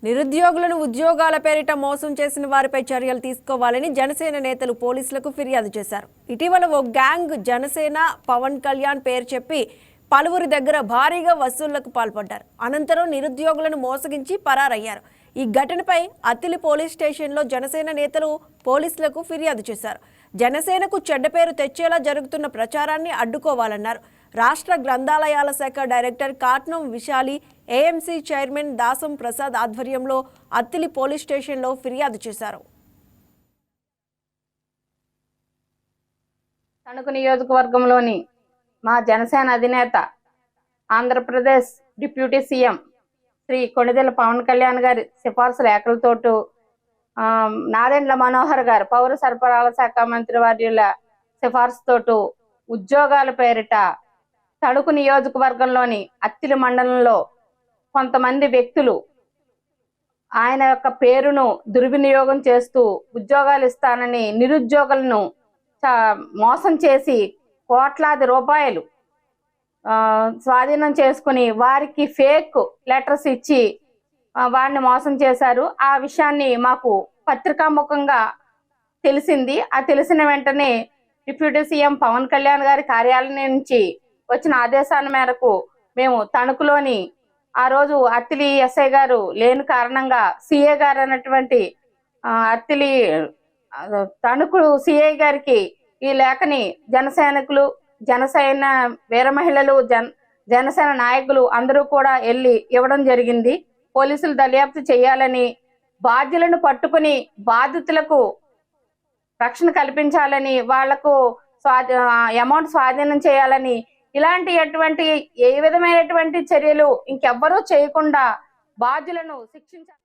నిరుద్యోగులను ఉద్యోగాల పేరిట మోసం చేసిన వారిపై చర్యలు తీసుకోవాలని జనసేన నేతలు పోలీసులకు ఫిర్యాదు చేశారు. ఇటీవల ఓ గ్యాంగ్ జనసేన పవన్ కళ్యాణ్ పేరు చెప్పి పలువురి దగ్గర భారీగా వసూళ్లకు పాల్పడ్డారు. అనంతరం నిరుద్యోగులను మోసగించి పరారయ్యారు. ఈ ఘటనపై అత్తిలి పోలీస్ స్టేషన్లో జనసేన నేతలు పోలీసులకు ఫిర్యాదు చేశారు. జనసేనకు చెడ్డ పేరు తెచ్చేలా జరుగుతున్న ప్రచారాన్ని అడ్డుకోవాలన్నారు. రాష్ట్ర గ్రంథాలయాల శాఖ director Katnam Visali, AMC chairman Dasam Prasad ఆధ్వర్యంలో అత్తిలి పోలీస్ స్టేషన్లో ఫిర్యాదు చేశారు. తణుకు నియోజకవర్గంలోని మా జనసేన అధినేత ఆంధ్రప్రదేశ్ డిప్యూటీ సీఎం శ్రీ కొణిదెల పవన్ కళ్యాణ్ గారి సిఫార్సు లేఖలతోటూ నాదెండ్ల మనోహర్ గారు పౌర సరఫరాల శాఖ మంత్రి వర్యుల సిఫార్సుతోటూ ఉద్యోగాల పేరిట తణుకు నియోజకవర్గంలోని అత్తిలి మండలంలో కొంతమంది వ్యక్తులు ఆయన యొక్క పేరును దుర్వినియోగం చేస్తూ ఉద్యోగాలు ఇస్తానని నిరుద్యోగులను మోసం చేసి కోట్లాది రూపాయలు స్వాధీనం చేసుకుని వారికి ఫేక్ లెటర్స్ ఇచ్చి వారిని మోసం చేశారు. ఆ విషయాన్ని మాకు పత్రికాముఖంగా తెలిసింది. ఆ తెలిసిన వెంటనే డిప్యూటీ సీఎం పవన్ కళ్యాణ్ గారి కార్యాలయం నుంచి వచ్చిన ఆదేశాల మేరకు మేము తణుకులోని ఆ రోజు అత్తిలి ఎస్ఐ గారు లేని కారణంగా సిఏ గారు అన్నటువంటి అత్తిలి తణుకు సిఐ గారికి ఈ లేఖని జనసైనికులు, జనసేన వీర మహిళలు, జనసేన నాయకులు అందరూ కూడా వెళ్ళి ఇవ్వడం జరిగింది. పోలీసులు దర్యాప్తు చేయాలని, బాధ్యులను పట్టుకుని బాధితులకు రక్షణ కల్పించాలని, వాళ్లకు అమౌంట్ స్వాధీనం చేయాలని, ఇలాంటి ఏ విధమైనటువంటి చర్యలు ఇంకెవ్వరూ చేయకుండా బాధ్యులను శిక్షించాలి.